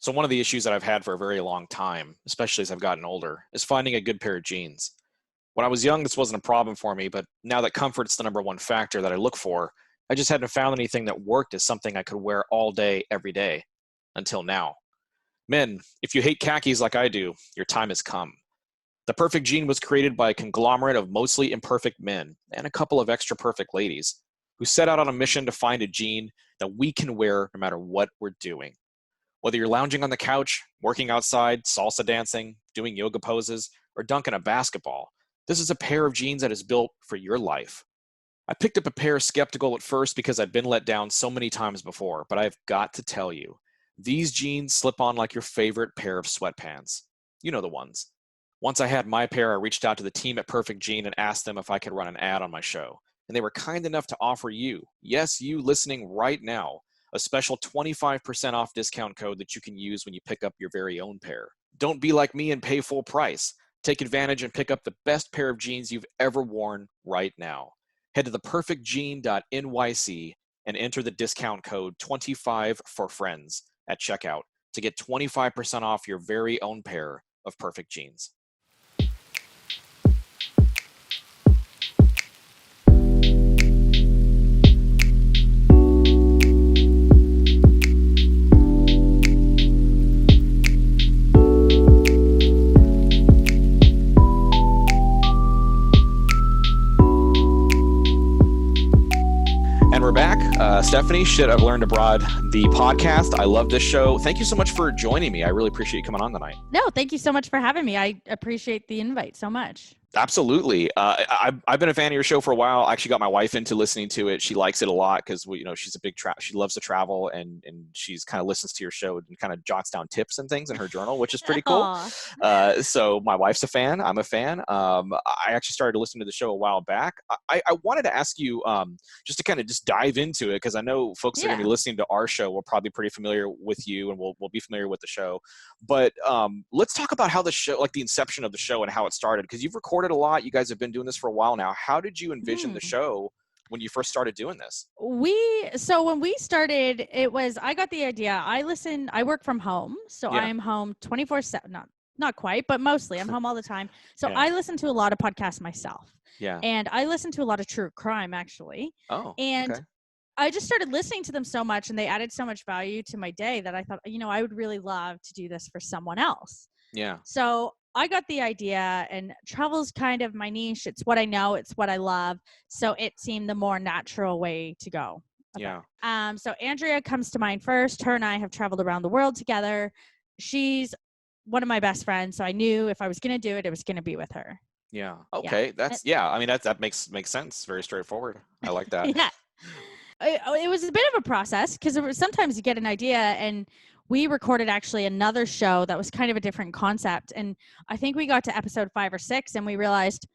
So one of the issues that I've had for a very long time, especially as I've gotten older, is finding a good pair of jeans. When I was young, this wasn't a problem for me, but now that comfort's the number one factor that I look for, I just hadn't found anything that worked as something I could wear all day, every day, until now. Men, if you hate khakis like I do, your time has come. The perfect jean was created by a conglomerate of mostly imperfect men and a couple of extra perfect ladies who set out on a mission to find a jean that we can wear no matter what we're doing. Whether you're lounging on the couch, working outside, salsa dancing, doing yoga poses, or dunking a basketball, this is a pair of jeans that is built for your life. I picked up a pair skeptical at first because I've been let down so many times before, but I've got to tell you, these jeans slip on like your favorite pair of sweatpants. You know the ones. Once I had my pair, I reached out to the team at Perfect Jean and asked them if I could run an ad on my show. And they were kind enough to offer you, yes, you listening right now, a special 25% off discount code that you can use when you pick up your very own pair. Don't be like me and pay full price. Take advantage and pick up the best pair of jeans you've ever worn right now. Head to theperfectjean.nyc and enter the discount code 25FOR-FRIENDS at checkout to get 25% off your very own pair of perfect jeans. And we're back. Stephanie, Shit I've Learned Abroad, the podcast. I love this show. Thank you so much for joining me. I really appreciate you coming on tonight. No, thank you so much for having me. I appreciate the invite so much. Absolutely. I've been a fan of your show for a while. I actually got my wife into listening to it. She likes it a lot because she's a big she loves to travel and she's kind of listens to your show and kind of jots down tips and things in her journal, which is pretty cool. So my wife's a fan. I'm a fan. I actually started listening to the show a while back. I wanted to ask you just to kind of just dive into it because I know folks that are going to be listening to our show will probably be pretty familiar with you and will be familiar with the show. But let's talk about how the show, like the inception of the show and how it started, because you've recorded a lot. You guys have been doing this for a while now. How did you envision the show when you first started doing this? So when we started, I got the idea. I work from home. So I'm home 24/7, not quite, but mostly I'm home all the time. So I listen to a lot of podcasts myself. Yeah. And I listen to a lot of true crime actually. Oh, and okay. I just started listening to them so much and they added so much value to my day that I thought, I would really love to do this for someone else. Yeah. So I got the idea, and travel's kind of my niche. It's what I know. It's what I love. So it seemed the more natural way to go. Yeah. So Andrea comes to mind first. Her and I have traveled around the world together. She's one of my best friends. So I knew if I was going to do it, it was going to be with her. Yeah. Okay. I mean, that makes sense. Very straightforward. I like that. Yeah. It was a bit of a process because sometimes you get an idea, and we recorded actually another show that was kind of a different concept. And I think we got to episode 5 or 6 and we realized,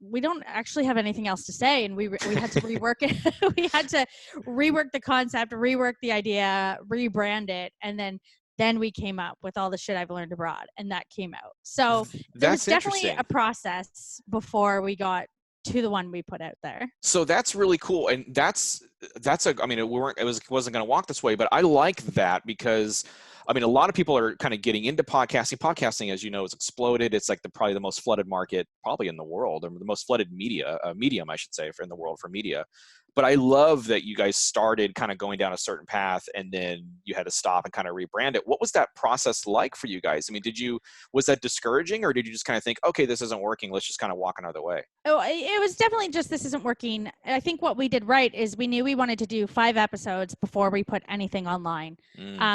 we don't actually have anything else to say. And we had to rework it. We had to rework the concept, rework the idea, rebrand it. And then we came up with all the shit I've learned abroad, and that came out. So there was definitely a process before we got to the one we put out there. So that's really cool. And it wasn't going to walk this way, but I like that because I mean, a lot of people are kind of getting into podcasting. Podcasting, as you know, has exploded. It's like probably the most flooded market probably in the world, or the most flooded medium, I should say, in the world for media. But I love that you guys started kind of going down a certain path and then you had to stop and kind of rebrand it. What was that process like for you guys? I mean, was that discouraging, or did you just kind of think, okay, this isn't working, let's just kind of walk another way? Oh, it was definitely just, this isn't working. I think what we did right is we knew we wanted to do 5 episodes before we put anything online,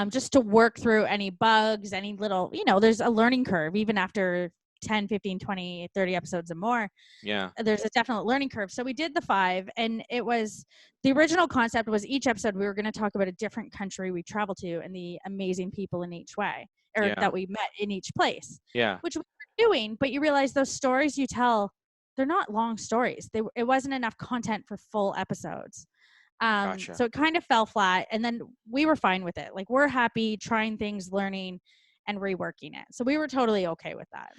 just to work through any bugs, any little, there's a learning curve, even after 10, 15, 20, 30 episodes and more. Yeah. There's a definite learning curve. So we did the 5, and it was, the original concept was each episode we were going to talk about a different country we traveled to and the amazing people in each way, or that we met in each place. Yeah. Which we were doing, but you realize those stories you tell, they're not long stories. It wasn't enough content for full episodes. Gotcha. So it kind of fell flat, and then we were fine with it. Like, we're happy trying things, learning, and reworking it. So we were totally okay with that.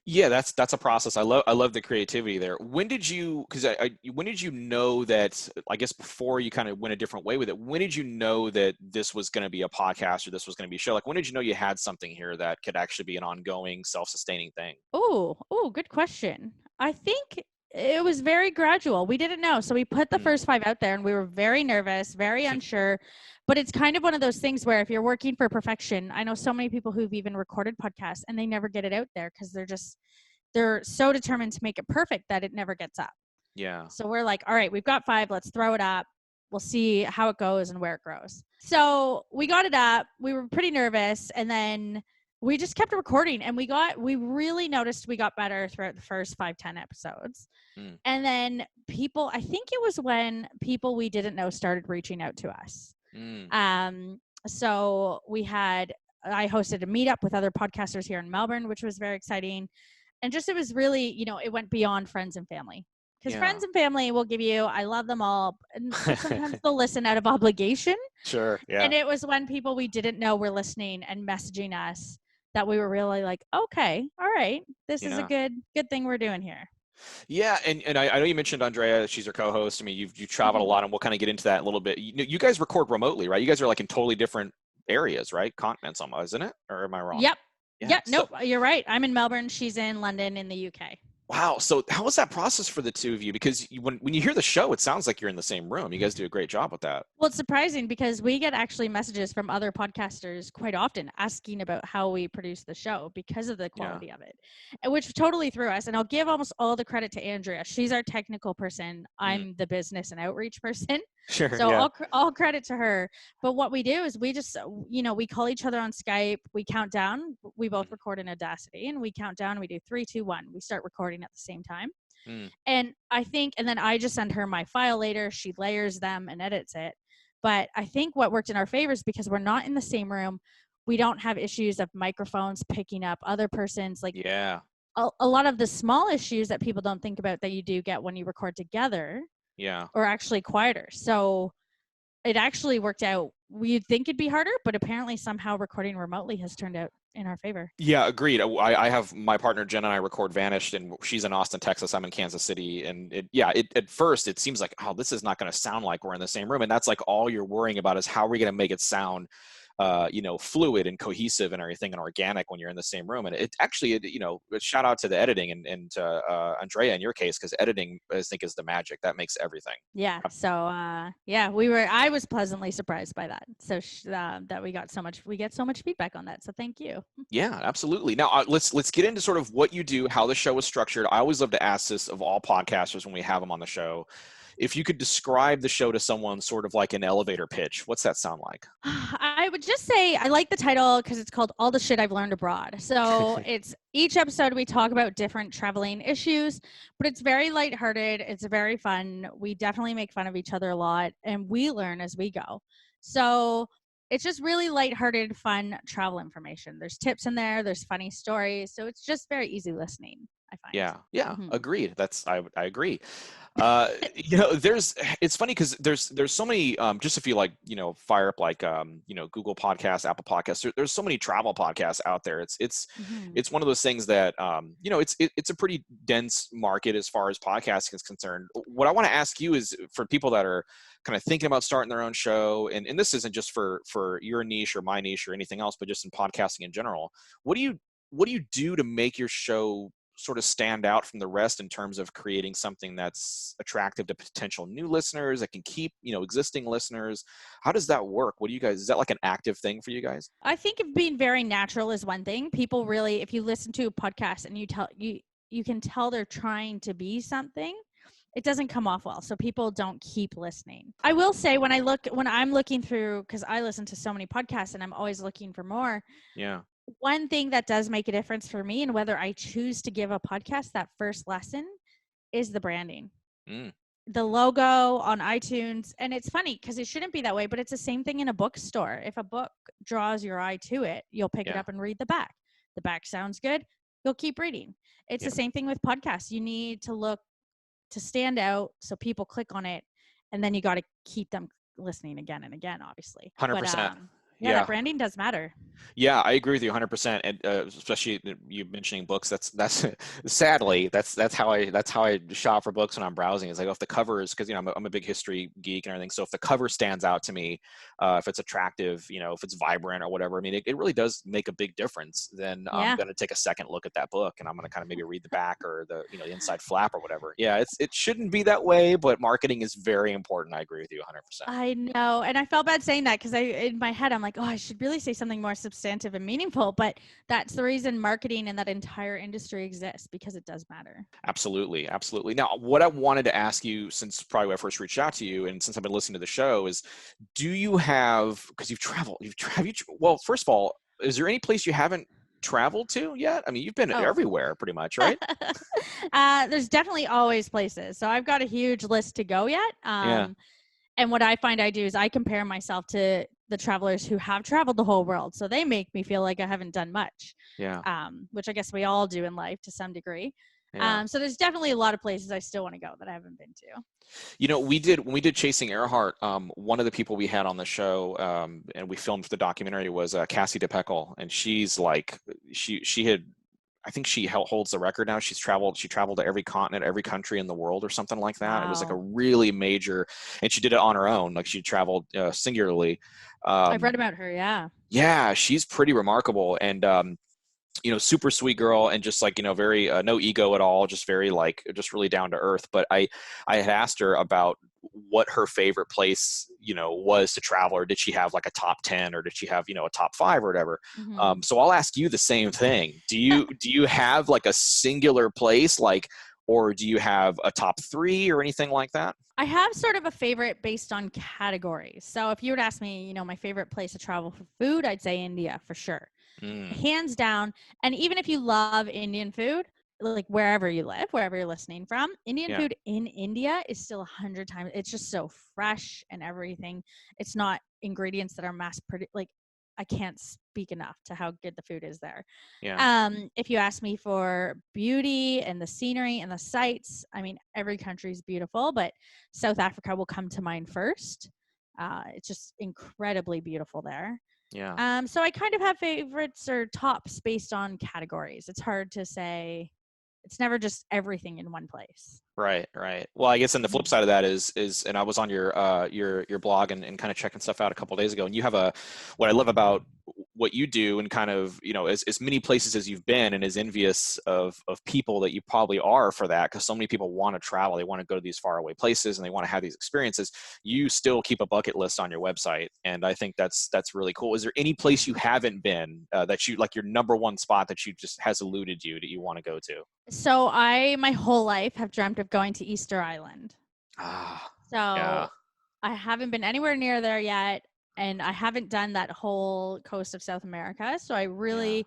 Yeah, that's a process. I love the creativity there. When did you, because when did you know that, I guess before you kind of went a different way with it, when did you know that this was going to be a podcast or this was going to be a show? Like, when did you know you had something here that could actually be an ongoing, self-sustaining thing? Oh, good question. I think it was very gradual. We didn't know. So we put the Mm. first 5 out there and we were very nervous, very unsure. But it's kind of one of those things where if you're working for perfection, I know so many people who've even recorded podcasts and they never get it out there because they're so determined to make it perfect that it never gets up. Yeah. So we're like, all right, we've got 5, let's throw it up. We'll see how it goes and where it grows. So we got it up. We were pretty nervous. And then we just kept recording and we really noticed we got better throughout the first 5-10 episodes. Mm. And then I think it was when people we didn't know started reaching out to us. So I hosted a meetup with other podcasters here in Melbourne, which was very exciting. And just, it was really, it went beyond friends and family. Because friends and family will give you, I love them all. And sometimes they'll listen out of obligation. Sure. Yeah. And it was when people we didn't know were listening and messaging us that we were really like, okay, all right, this is a good thing we're doing here. Yeah, and I know you mentioned Andrea; she's your co-host. I mean, you've traveled a lot, and we'll kind of get into that a little bit. You guys record remotely, right? You guys are like in totally different areas, right? Continents, almost, isn't it? Or am I wrong? Yep. Yeah. Yep. Nope. You're right. I'm in Melbourne. She's in London in the UK. Wow. So how was that process for the two of you? Because when you hear the show, it sounds like you're in the same room. You guys do a great job with that. Well, it's surprising because we get actually messages from other podcasters quite often asking about how we produce the show because of the quality of it, which totally threw us. And I'll give almost all the credit to Andrea. She's our technical person. I'm the business and outreach person. Sure. So all credit to her. But what we do is we just, we call each other on Skype. We count down. We both record in Audacity and we count down. We do 3, 2, 1. We start recording at the same time. And then I just send her my file later. She layers them and edits it. But I think what worked in our favor is because we're not in the same room. We don't have issues of microphones picking up other person's, like a lot of the small issues that people don't think about that you do get when you record together. Yeah. Or actually quieter. So it actually worked out. We'd think it'd be harder, but apparently somehow recording remotely has turned out in our favor. Yeah, agreed. I have my partner Jen and I record Vanished, and she's in Austin, Texas. I'm in Kansas City, and at first it seems like, oh, this is not going to sound like we're in the same room, and that's like all you're worrying about is how are we going to make it sound fluid and cohesive and everything and organic when you're in the same room. And it actually, shout out to the editing and to Andrea in your case, because editing, I think, is the magic that makes everything. Yeah. So, I was pleasantly surprised by that. So that we get so much feedback on that. So thank you. Yeah, absolutely. Now let's get into sort of what you do, how the show is structured. I always love to ask this of all podcasters when we have them on the show. If you could describe the show to someone sort of like an elevator pitch, what's that sound like? I would just say I like the title because it's called All the Shit I've Learned Abroad. So it's each episode we talk about different traveling issues, but it's very lighthearted. It's very fun. We definitely make fun of each other a lot and we learn as we go. So it's just really lighthearted, fun travel information. There's tips in there. There's funny stories. So it's just very easy listening, I find. Yeah. Agreed. I agree. It's funny because there's so many, just if you like, fire up like, Google Podcasts, Apple Podcasts, there's so many travel podcasts out there. It's one of those things that, it's a pretty dense market as far as podcasting is concerned. What I want to ask you is for people that are kind of thinking about starting their own show, and this isn't just for your niche or my niche or anything else, but just in podcasting in general, what do you do to make your show sort of stand out from the rest in terms of creating something that's attractive to potential new listeners that can keep, existing listeners? How does that work? Is that like an active thing for you guys? I think being very natural is one thing. People really, if you listen to a podcast and you can tell they're trying to be something, it doesn't come off well. So people don't keep listening. I will say when I'm looking through, because I listen to so many podcasts and I'm always looking for more. Yeah. One thing that does make a difference for me and whether I choose to give a podcast that first lesson is the branding. The logo on iTunes. And it's funny because it shouldn't be that way, but it's the same thing in a bookstore. If a book draws your eye to it, you'll pick it up and read the back. The back sounds good, you'll keep reading. It's the same thing with podcasts. You need to stand out so people click on it, and then you got to keep them listening again and again, obviously. 100%. Yeah, that Yeah. branding does matter. Yeah, I agree with you 100%. And especially you mentioning books. That's sadly that's how I shop for books when I'm browsing. Is like, if the cover is, because I'm a big history geek and everything. So if the cover stands out to me, if it's attractive, if it's vibrant or whatever, I mean, it really does make a big difference. Then I'm Yeah. going to take a second look at that book, and I'm going to kind of maybe read the back or the inside flap or whatever. Yeah, it shouldn't be that way, but marketing is very important. I agree with you 100%. I know. And I felt bad saying that because in my head, I'm like, oh, I should really say something more substantive and meaningful. But that's the reason marketing and that entire industry exists, because it does matter. Absolutely, absolutely. Now, what I wanted to ask you, since probably when I first reached out to you, and since I've been listening to the show, is, do you have, because you've traveled, well, first of all, is there any place you haven't traveled to yet? I mean, you've been Oh, everywhere pretty much, right? there's definitely always places. So I've got a huge list to go yet. Yeah, And what I find I do is I compare myself to the travelers who have traveled the whole world. So they make me feel like I haven't done much, yeah, which I guess we all do in life to some degree. yeah. So there's definitely a lot of places I still want to go that I haven't been to. When we did Chasing Earhart, one of the people we had on the show, and we filmed for the documentary, was Cassie DePeckel, and she's like, she had, I think she holds the record now. She traveled to every continent, every country in the world, or something like that. It was like a Wow. really major, and she did it on her own. Like, she traveled singularly. I've read Um, about her. Yeah. yeah, she's pretty remarkable, and super sweet girl, and just like, very no ego at all, just very like, just really down to earth. But I had asked her about what her favorite place was to travel, or did she have like a top 10, or did she have a top 5 or whatever. Hmm. So I'll ask you the same thing. Do you have like a singular place, like, or do you have a top 3 or anything like that? I have sort of a favorite based on categories. So if you would ask me, my favorite place to travel for food, I'd say India for sure. Mm, Hands down. And even if you love Indian food, like wherever you live, wherever you're listening from, Indian yeah, food in India is still 100 times. It's just so fresh and everything. It's not ingredients that are mass produced. Like, I can't speak enough to how good the food is there. yeah, If you ask me for beauty and the scenery and the sights, I mean, every country is beautiful, but South Africa will come to mind first. It's just incredibly beautiful there. yeah. So I kind of have favorites or tops based on categories. It's hard to say. It's never just everything in one place. Right, right. Well, I guess, and the flip Mhm. side of that is, and I was on your blog, and kind of checking stuff out a couple of days ago, and you have what I love about what you do, and kind of, as many places as you've been, and as envious of people that you probably are for that, because so many people want to travel, they want to go to these faraway places, and they want to have these experiences. You still keep a bucket list on your website, and I think that's really cool. Is there any place you haven't been, that you like, your number one spot that you just has eluded you, that you want to go to? So I, my whole life, have dreamt of going to Easter Island. Ah, yeah, So I haven't been anywhere near there yet, and I haven't done that whole coast of South America. So I yeah. really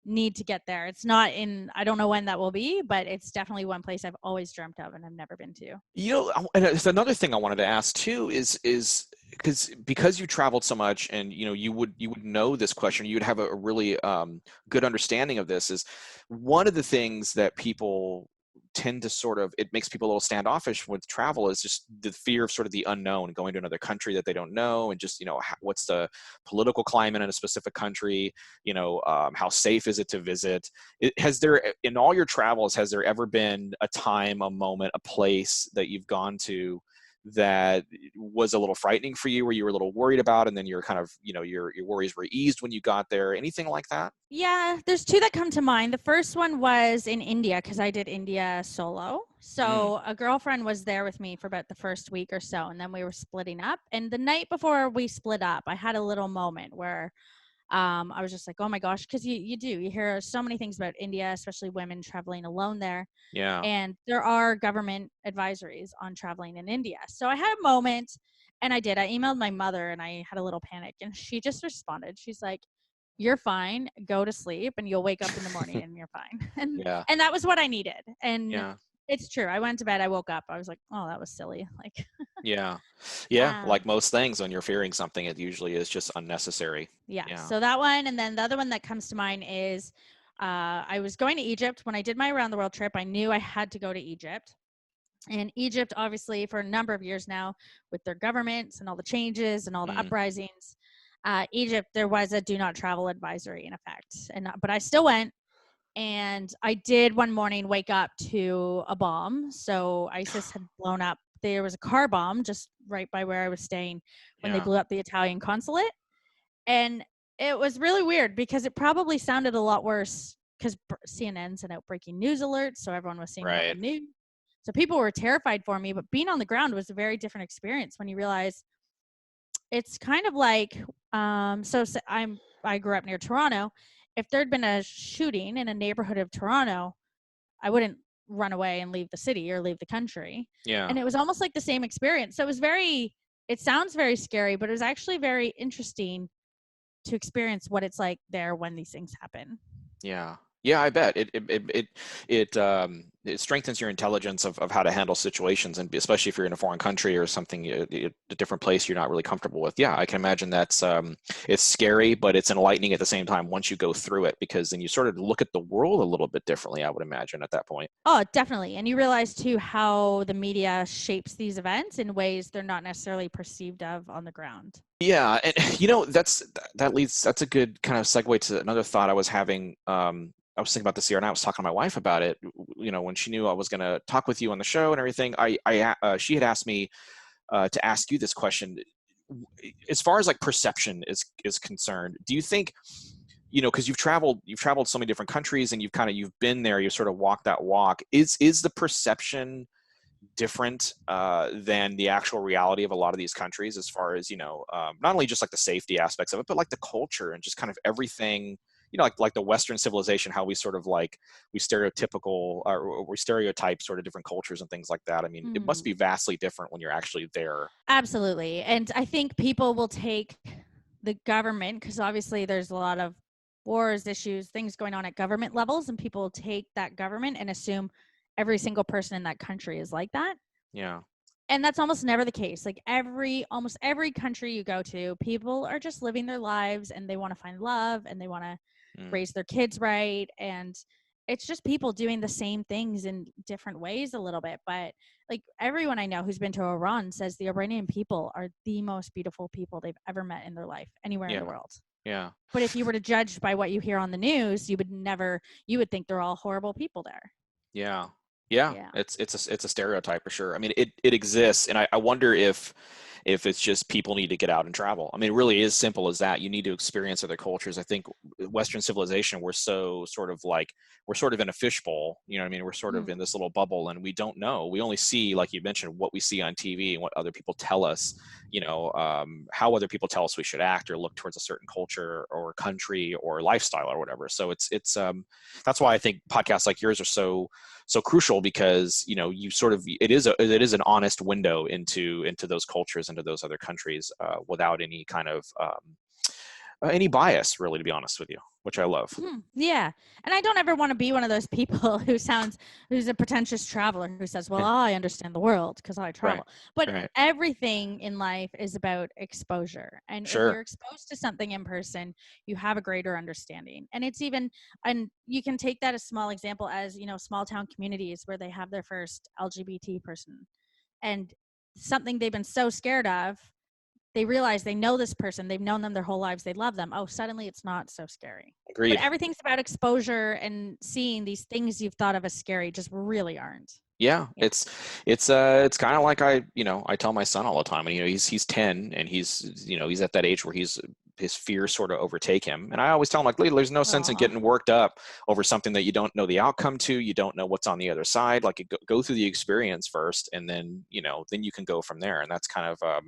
need to get there. It's not in, I don't know when that will be, but it's definitely one place I've always dreamt of and I've never been to. And it's another thing I wanted to ask too, is because you traveled so much, and you would know this question, you'd have a really good understanding of this. Is one of the things that people tend to sort of, it makes people a little standoffish with travel, is just the fear of sort of the unknown, going to another country that they don't know, and just, what's the political climate in a specific country, how safe is it to visit. Has there, in all your travels, has there ever been a time, a moment, a place that you've gone to that was a little frightening for you, where you were a little worried about, and then you're kind of, your worries were eased when you got there? Anything like that? Yeah, there's two that come to mind. The first one was in India because I did India solo. Mm, So a girlfriend was there with me for about the first week or so, and then we were splitting up. And the night before we split up, I had a little moment where I was just like, oh my gosh, because you hear so many things about India, especially women traveling alone there. yeah. And there are government advisories on traveling in India. So I had a moment, and I did. I emailed my mother and I had a little panic, and she just responded. She's like, "You're fine. Go to sleep and you'll wake up in the morning and you're fine." And Yeah, and that was what I needed. And yeah, it's true. I went to bed, I woke up, I was like, "Oh, that was silly." Like yeah, yeah. Like um most things, when you're fearing something, it usually is just unnecessary. yeah. Yeah. So that one, and then the other one that comes to mind is I was going to Egypt when I did my around the world trip. I knew I had to go to Egypt. And Egypt, obviously, for a number of years now, with their governments and all the changes and all the Mm, uprisings, Egypt, there was a do not travel advisory in effect, but I still went. And I did one morning wake up to a bomb. So ISIS had blown up. There was a car bomb just right by where I was staying when they Yeah. blew up the Italian consulate. And it was really weird because it probably sounded a lot worse because CNN sent out breaking news alerts. So everyone was seeing it on the Right. news. So people were terrified for me. But being on the ground was a very different experience when you realize it's kind of like, I grew up near Toronto. If there'd been a shooting in a neighborhood of Toronto, I wouldn't run away and leave the city or leave the country. Yeah. And it was almost like the same experience. So it sounds very scary, but it was actually very interesting to experience what it's like there when these things happen. Yeah. Yeah, I bet it strengthens your intelligence of how to handle situations, and especially if you're in a foreign country or something, a different place you're not really comfortable with. Yeah, I can imagine that's it's scary, but it's enlightening at the same time once you go through it, because then you sort of look at the world a little bit differently, I would imagine, at that point. Oh, definitely. And you realize too how the media shapes these events in ways they're not necessarily perceived of on the ground. Yeah, and that's a good kind of segue to another thought I was having. I was thinking about this here, and I was talking to my wife about it. When she knew I was going to talk with you on the show and everything, she had asked me to ask you this question. As far as like perception is concerned, do you think, because you've traveled so many different countries, and you've been there, you've sort of walked that walk. Is the perception different than the actual reality of a lot of these countries, as far as not only just like the safety aspects of it, but like the culture and just kind of everything, like the Western civilization, how we sort of like we stereotype sort of different cultures and things like that. I mean, it must be vastly different when you're actually there. Absolutely. And I think people will take the government, because obviously there's a lot of wars, issues, things going on at government levels, and people take that government and assume every single person in that country is like that. Yeah. And that's almost never the case. Like almost every country you go to, people are just living their lives, and they want to find love, and they want to raise their kids right. And it's just people doing the same things in different ways a little bit. But like everyone I know who's been to Iran says the Iranian people are the most beautiful people they've ever met in their life anywhere in the world. Yeah. But if you were to judge by what you hear on the news, you would think they're all horrible people there. Yeah. Yeah. It's a stereotype for sure. I mean, it exists, and I wonder if it's just people need to get out and travel. I mean, it really is simple as that. You need to experience other cultures. I think Western civilization, we're sort of in a fishbowl. You know what I mean? We're sort of in this little bubble, and we don't know. We only see, like you mentioned, what we see on TV and what other people tell us. How other people tell us we should act or look towards a certain culture or country or lifestyle or whatever. So it's that's why I think podcasts like yours are so crucial, because you sort of it is an honest window into those cultures, into those other countries, without any kind of any bias, really, to be honest with you, which I love. Yeah. And I don't ever want to be one of those people who's a pretentious traveler who says, well, I understand the world because I travel. But everything in life is about exposure. And if you're exposed to something in person, you have a greater understanding. And and you can take that a small example as, small town communities where they have their first LGBT person, and something they've been so scared of, they realize they know this person, they've known them their whole lives, they love them. Oh, suddenly it's not so scary. Agreed. But everything's about exposure and seeing these things you've thought of as scary just really aren't. Yeah. It's kind of like I tell my son all the time, and he's 10, and he's at that age where his fears sort of overtake him. And I always tell him, like, there's no sense in getting worked up over something that you don't know the outcome to, you don't know what's on the other side. Like, go through the experience first, and then, then you can go from there. And that's kind of,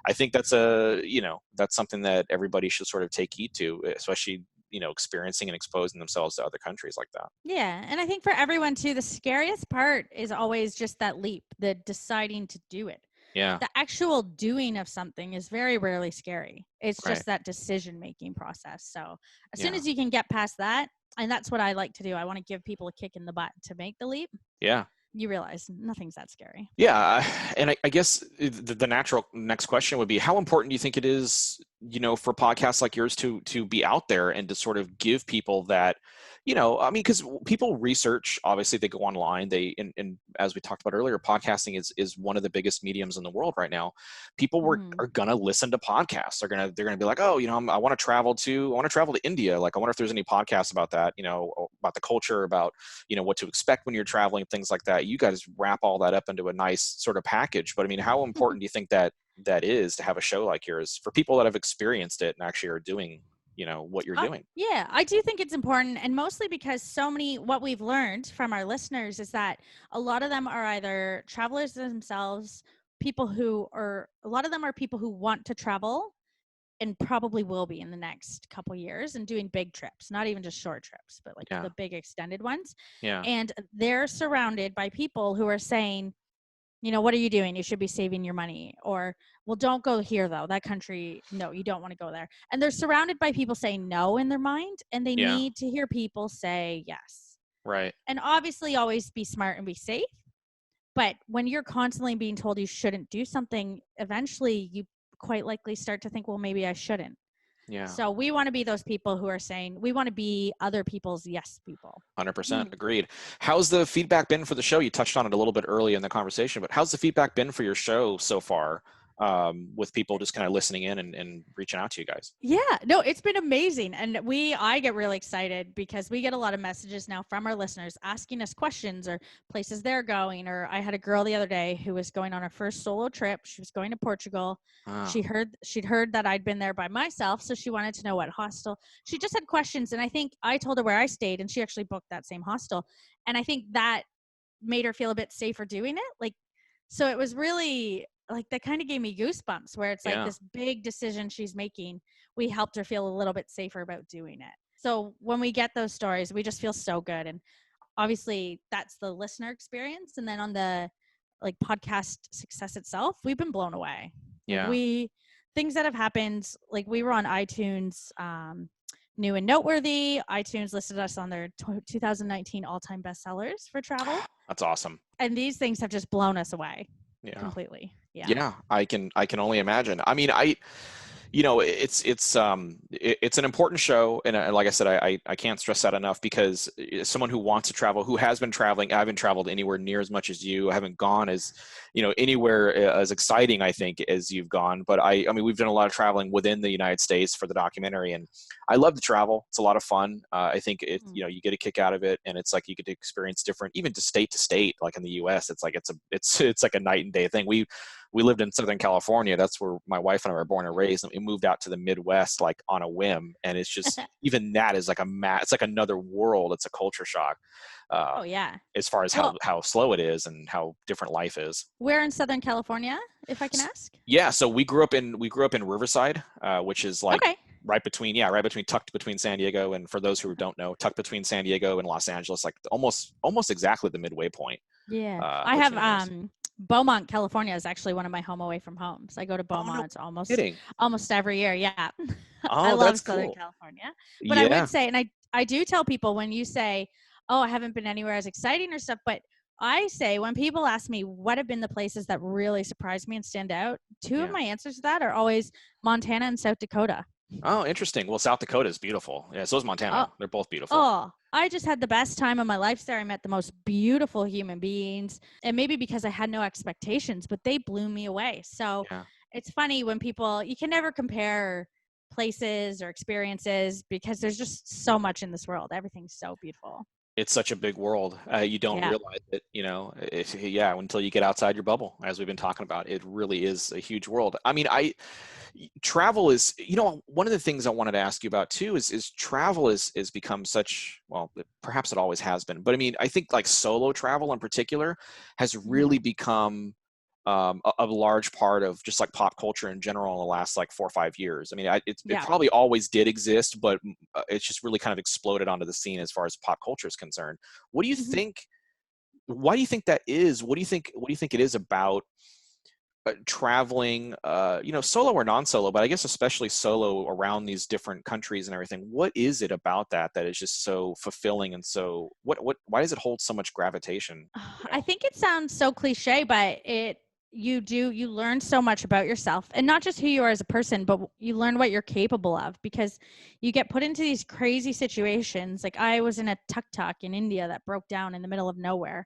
I think that's that's something that everybody should sort of take heed to, especially, experiencing and exposing themselves to other countries like that. Yeah. And I think for everyone too, the scariest part is always just that leap, the deciding to do it. Yeah. The actual doing of something is very rarely scary. It's just that decision-making process. So as soon as you can get past that, and that's what I like to do, I want to give people a kick in the butt to make the leap. Yeah. You realize nothing's that scary. Yeah. And I guess the natural next question would be, how important do you think it is for podcasts like yours to be out there and to sort of give people that, I mean, because people research, obviously they go online, and as we talked about earlier, podcasting is one of the biggest mediums in the world right now. People Mhm. are gonna listen to podcasts. They're gonna be like, oh, I want to travel to India. Like, I wonder if there's any podcasts about that, about the culture, about what to expect when you're traveling, things like that. You guys wrap all that up into a nice sort of package. But I mean, how important do you think that is to have a show like yours for people that have experienced it and actually are doing, what you're doing? Yeah, I do think it's important. And mostly because what we've learned from our listeners is that a lot of them are either travelers themselves, a lot of them are people who want to travel and probably will be in the next couple years and doing big trips, not even just short trips, but like Yeah. the big extended ones. Yeah. And they're surrounded by people who are saying, what are you doing? You should be saving your money. Or, well, don't go here though. That country, no, you don't want to go there. And they're surrounded by people saying no in their mind, and they Yeah. need to hear people say yes. Right. And obviously, always be smart and be safe. But when you're constantly being told you shouldn't do something, eventually you quite likely start to think, well, maybe I shouldn't. Yeah. So we want to be those people who are saying, we want to be other people's yes people. 100% agreed. How's the feedback been for the show? You touched on it a little bit early in the conversation, but how's the feedback been for your show so far, with people just kind of listening in and reaching out to you guys? Yeah, no, it's been amazing. And I get really excited because we get a lot of messages now from our listeners asking us questions or places they're going. Or I had a girl the other day who was going on her first solo trip. She was going to Portugal. Ah, She'd heard that I'd been there by myself, so she wanted to know what hostel. She just had questions, and I think I told her where I stayed, and she actually booked that same hostel. And I think that made her feel a bit safer doing it. Like, so it was really like that kind of gave me goosebumps where it's like yeah. this big decision she's making. We helped her feel a little bit safer about doing it. So when we get those stories, we just feel so good. And obviously that's the listener experience. And then on the like podcast success itself, we've been blown away. Like Yeah. things that have happened, like we were on iTunes, new and noteworthy. iTunes listed us on their 2019 all-time bestsellers for travel. That's awesome. And these things have just blown us away Yeah. completely. Yeah. Yeah. I can only imagine. I mean, it's an important show, and like I said, I can't stress that enough, because as someone who wants to travel, who has been traveling, I haven't traveled anywhere near as much as you. I haven't gone as anywhere as exciting, I think, as you've gone. But I mean, we've done a lot of traveling within the United States for the documentary, and I love to travel. It's a lot of fun. I think you get a kick out of it, and it's like you get to experience different, even to state, like in the U.S. It's like it's like a night and day thing. We lived in Southern California. That's where my wife and I were born and raised. And we moved out to the Midwest, like on a whim. And it's just, even that is like it's like another world. It's a culture shock, Oh yeah. as far as Well, how slow it is and how different life is. where in Southern California, if I can ask? Yeah. So we grew up in Riverside, which is like Okay. tucked between San Diego. And for those who don't know, tucked between San Diego and Los Angeles, like almost exactly the midway point. Yeah. I have between those. Beaumont, California is actually one of my home away from homes. I go to Oh, no Beaumont kidding. almost every year. Yeah. I Oh, love that's Southern cool. California. But I Yeah. would say, and I do tell people when you say, oh, I haven't been anywhere as exciting or stuff, but I say when people ask me what have been the places that really surprised me and stand out, two of Yeah. my answers to that are always Montana and South Dakota. Oh, interesting. Well, South Dakota is beautiful. Yeah, so is Oh, Montana. They're both beautiful. oh, I just had the best time of my life there. I met the most beautiful human beings. And maybe because I had no expectations, but they blew me away. So Yeah. it's funny when you can never compare places or experiences because there's just so much in this world. Everything's so beautiful. It's such a big world. You don't Yeah. realize it, until you get outside your bubble, as we've been talking about. It really is a huge world. I mean, travel is, one of the things I wanted to ask you about too is travel is become such, well, perhaps it always has been, but I mean, I think like solo travel in particular has really Mhm. become a large part of just like pop culture in general in the last like 4 or 5 years. I mean, it Yeah. probably always did exist, but it's just really kind of exploded onto the scene as far as pop culture is concerned. What do you Mhm. think? Why do you think that is? What do you think? What do you think it is about traveling, solo or non-solo, but I guess especially solo around these different countries and everything? What is it about that is just so fulfilling and so why does it hold so much gravitation? I think it sounds so cliche, but you learn so much about yourself, and not just who you are as a person, but you learn what you're capable of, because you get put into these crazy situations. Like, I was in a tuk-tuk in India that broke down in the middle of nowhere,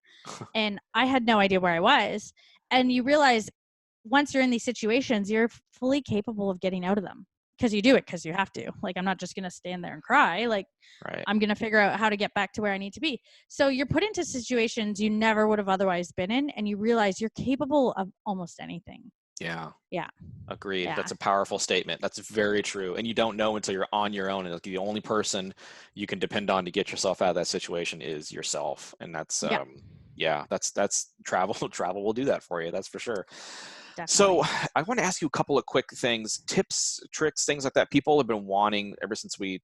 and I had no idea where I was. And you realize once you're in these situations, you're fully capable of getting out of them, because you do it because you have to. Like, I'm not just going to stand there and cry. Like, Right. I'm going to figure out how to get back to where I need to be. So you're put into situations you never would have otherwise been in, and you realize you're capable of almost anything. Yeah. Yeah. Agreed. Yeah. That's a powerful statement. That's very true. And you don't know until you're on your own. And like, the only person you can depend on to get yourself out of that situation is yourself. And that's Yeah. yeah, that's travel. Travel will do that for you. That's for sure. So Definitely. I want to ask you a couple of quick things, tips, tricks, things like that. People have been wanting ever since we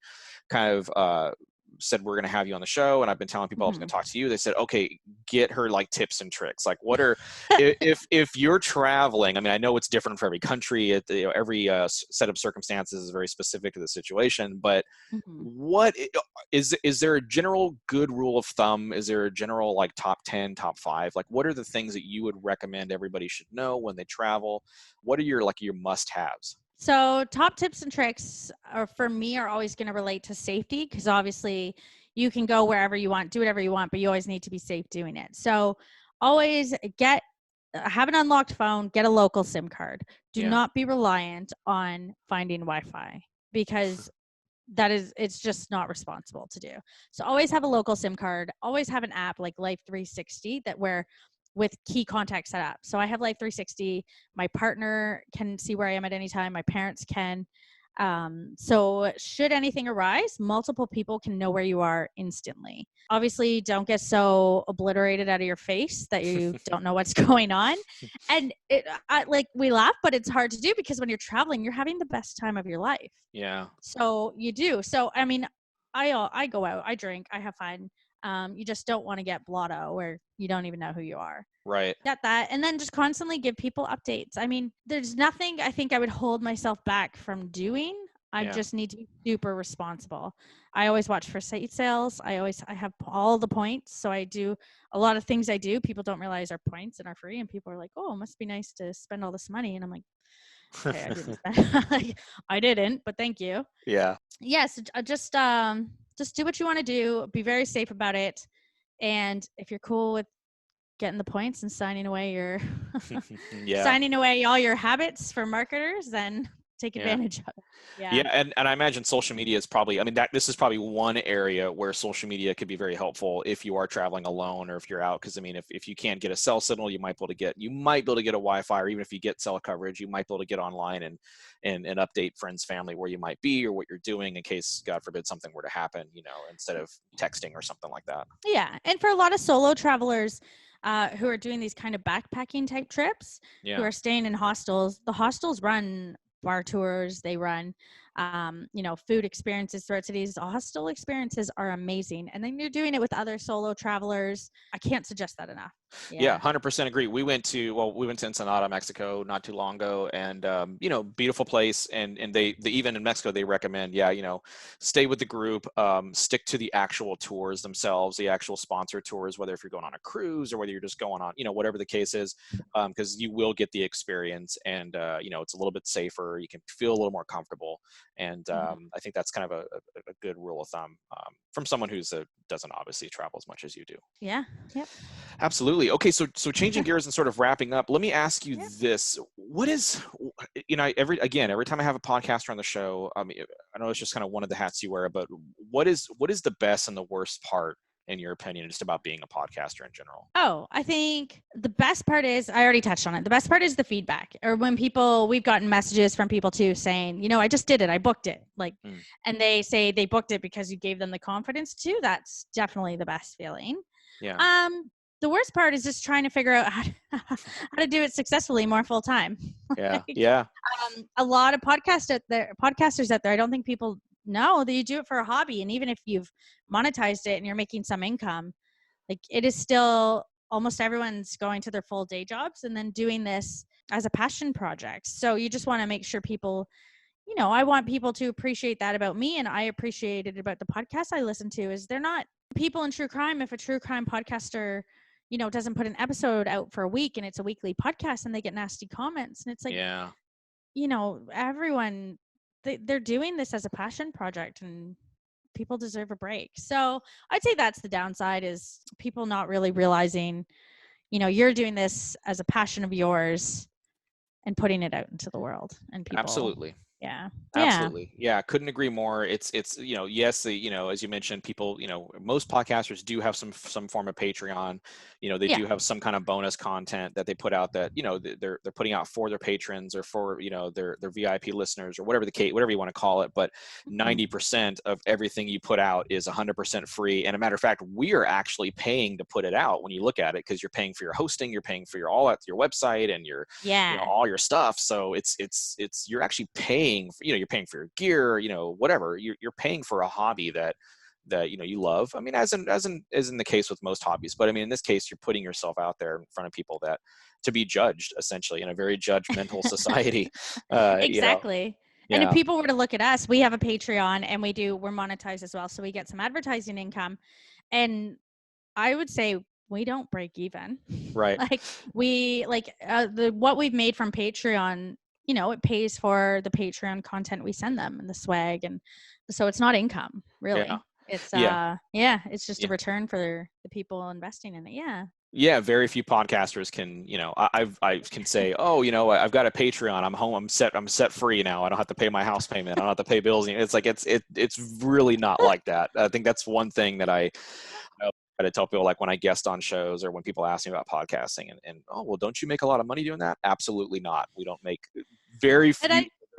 kind of said we're going to have you on the show, and I've been telling people I was going to talk to you. They said, okay, get her like tips and tricks. Like, what are if you're traveling? I mean, I know it's different for every country. Every set of circumstances is very specific to the situation. But what is there a general good rule of thumb? Is there a general like top 10, top 5? Like, what are the things that you would recommend everybody should know when they travel? What are your must-haves? So top tips and tricks for me are always going to relate to safety, because obviously you can go wherever you want, do whatever you want, but you always need to be safe doing it. So always have an unlocked phone, get a local SIM card. Do Yeah. not be reliant on finding Wi-Fi, because it's just not responsible to do. So always have a local SIM card, always have an app like Life 360 with key contact set up. So I have Life 360. My partner can see where I am at any time. My parents can. So should anything arise, multiple people can know where you are instantly. Obviously, don't get so obliterated out of your face that you don't know what's going on. And we laugh, but it's hard to do, because when you're traveling, you're having the best time of your life. Yeah. So you do. So, I mean, I go out, I drink, I have fun. You just don't want to get blotto where you don't even know who you are. Right. Get that. And then just constantly give people updates. I mean, there's nothing I think I would hold myself back from doing. I just need to be super responsible. I always watch for site sales. I have all the points. So I do a lot of things I do. People don't realize are points and are free. And people are like, oh, it must be nice to spend all this money. And I'm like, okay, I didn't spend like, I didn't, but thank you. Yeah. Yes. Just do what you want to do. Be very safe about it. And if you're cool with getting the points and signing away your signing away all your habits for marketers, then take advantage of it. Yeah, and I imagine social media is probably, I mean, this is probably one area where social media could be very helpful if you are traveling alone or if you're out. Because I mean, if you can't get a cell signal, you might be able to get a Wi-Fi, or even if you get cell coverage, you might be able to get online and update friends, family where you might be or what you're doing in case, God forbid, something were to happen, instead of texting or something like that. Yeah, and for a lot of solo travelers who are doing these kind of backpacking type trips, who are staying in hostels, the hostels run bar tours, they run food experiences throughout cities. The hostel experiences are amazing, and then you're doing it with other solo travelers. I can't suggest that enough. Yeah, 100% agree. We went to Ensenada, Mexico not too long ago, and beautiful place, and they even in Mexico they recommend stay with the group, stick to the actual tours themselves, the actual sponsored tours, whether if you're going on a cruise or whether you're just going on whatever the case is, because you will get the experience, and it's a little bit safer, you can feel a little more comfortable, and I think that's kind of a good rule of thumb from someone who doesn't obviously travel as much as you do. Yeah. Yep. Absolutely. Okay, so changing gears and sort of wrapping up, let me ask you this. What is, every time I have a podcaster on the show, I mean, I know it's just kind of one of the hats you wear, but what is the best and the worst part, in your opinion, just about being a podcaster in general? Oh, I think the best part is, I already touched on it. The best part is the feedback, or when we've gotten messages from people too saying, I just did it. I booked it. And they say they booked it because you gave them the confidence to. That's definitely the best feeling. Yeah. The worst part is just trying to figure out how to do it successfully more full time. Yeah. Yeah. A lot of podcasters out there, I don't think people know that you do it for a hobby. And even if you've monetized it and you're making some income, like, it is still, almost everyone's going to their full day jobs and then doing this as a passion project. So you just want to make sure people, I want people to appreciate that about me, and I appreciate it about the podcast I listen to, is they're not people in true crime. If a true crime podcaster, doesn't put an episode out for a week and it's a weekly podcast and they get nasty comments. And it's like, Yeah. Everyone, they're doing this as a passion project and people deserve a break. So I'd say that's the downside, is people not really realizing, you're doing this as a passion of yours and putting it out into the world, and people. Absolutely. Yeah. Absolutely. Yeah. Couldn't agree more. It's, yes, as you mentioned, people, most podcasters do have some form of Patreon. They do have some kind of bonus content that they put out that, they're putting out for their patrons or for, their VIP listeners or whatever the case, whatever you want to call it. But 90% of everything you put out is 100% free. And a matter of fact, we are actually paying to put it out when you look at it, because you're paying for your hosting, you're paying for your website and your, all your stuff. So you're actually paying, you're paying for your gear, whatever. You're paying for a hobby that you love. I mean, as in the case with most hobbies, but I mean, in this case, you're putting yourself out there in front of people that to be judged, essentially, in a very judgmental society. Exactly. And if people were to look at us, we have a Patreon and we're monetized as well, so we get some advertising income. And I would say we don't break even. Right. What we've made from Patreon, it pays for the Patreon content we send them and the swag. And so it's not income, really. Yeah. It's it's just a return for the people investing in it. Yeah. Yeah. Very few podcasters can, I can say, oh, I've got a Patreon. I'm home. I'm set free now. I don't have to pay my house payment. I don't have to pay bills. It's like, it's really not like that. I think that's one thing that I try to tell people, like when I guest on shows or when people ask me about podcasting and oh, well, don't you make a lot of money doing that? Absolutely not. We don't make very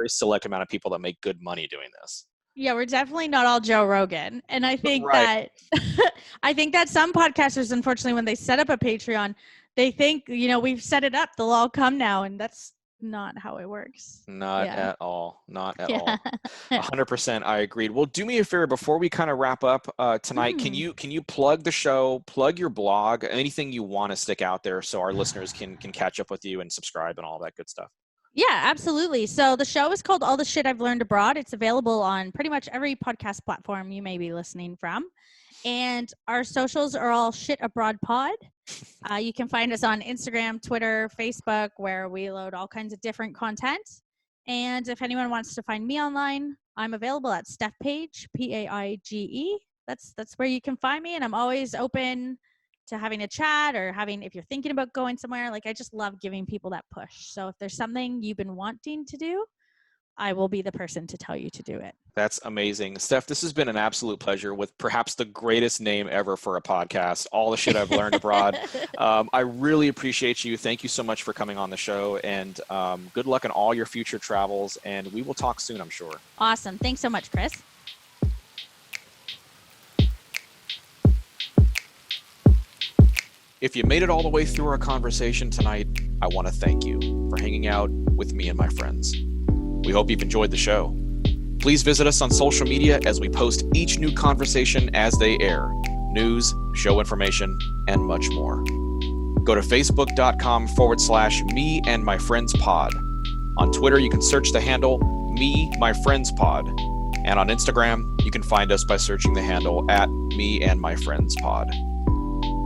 select amount of people that make good money doing this. Yeah, we're definitely not all Joe Rogan. And I think that some podcasters, unfortunately, when they set up a Patreon, they think, we've set it up, they'll all come now. And that's not how it works. Not at all. Not at all. 100%. I agreed. Well, do me a favor before we kind of wrap up tonight. Can you plug the show, plug your blog, anything you want to stick out there so our listeners can catch up with you and subscribe and all that good stuff? Yeah, absolutely. So the show is called All the Shit I've Learned Abroad. It's available on pretty much every podcast platform you may be listening from. And our socials are all Shit Abroad Pod. You can find us on Instagram, Twitter, Facebook, where we load all kinds of different content. And if anyone wants to find me online, I'm available at Steph Paige, Paige. That's where you can find me. And I'm always open to having a chat or if you're thinking about going somewhere. Like, I just love giving people that push. So if there's something you've been wanting to do, I will be the person to tell you to do it. That's amazing. Steph, this has been an absolute pleasure with perhaps the greatest name ever for a podcast, All the Shit I've Learned Abroad. I really appreciate you. Thank you so much for coming on the show, and good luck in all your future travels, and we will talk soon, I'm sure. Awesome. Thanks so much, Chris. If you made it all the way through our conversation tonight, I want to thank you for hanging out with me and my friends. We hope you've enjoyed the show. Please visit us on social media as we post each new conversation as they air, news, show information, and much more. Go to facebook.com/me and my friends pod. On Twitter, you can search the handle me my friends pod. And on Instagram, you can find us by searching the handle @me and my friends pod.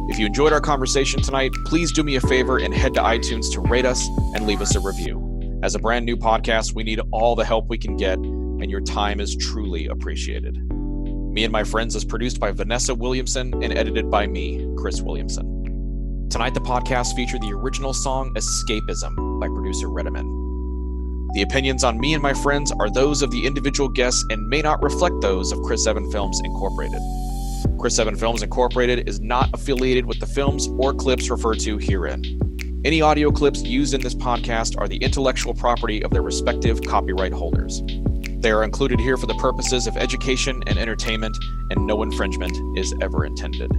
If you enjoyed our conversation tonight, please do me a favor and head to iTunes to rate us and leave us a review. As a brand new podcast, we need all the help we can get, and your time is truly appreciated. Me and My Friends is produced by Vanessa Williamson and edited by me, Chris Williamson. Tonight, the podcast featured the original song Escapism by producer Redeman. The opinions on Me and My Friends are those of the individual guests and may not reflect those of Chris Evan Films Incorporated. Chris Evan Films Incorporated is not affiliated with the films or clips referred to herein. Any audio clips used in this podcast are the intellectual property of their respective copyright holders. They are included here for the purposes of education and entertainment, and no infringement is ever intended.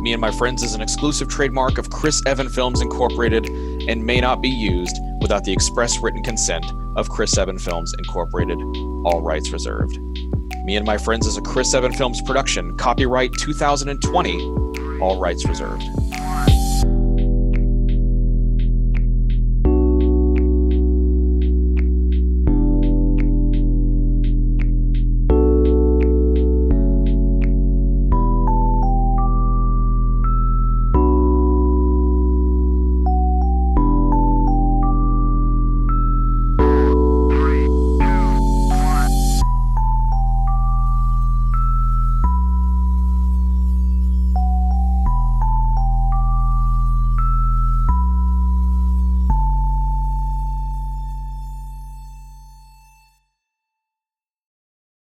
Me and My Friends is an exclusive trademark of Chris Evan Films Incorporated and may not be used without the express written consent of Chris Evan Films Incorporated. All rights reserved. Me and My Friends is a Chris Evan Films production, copyright 2020, all rights reserved.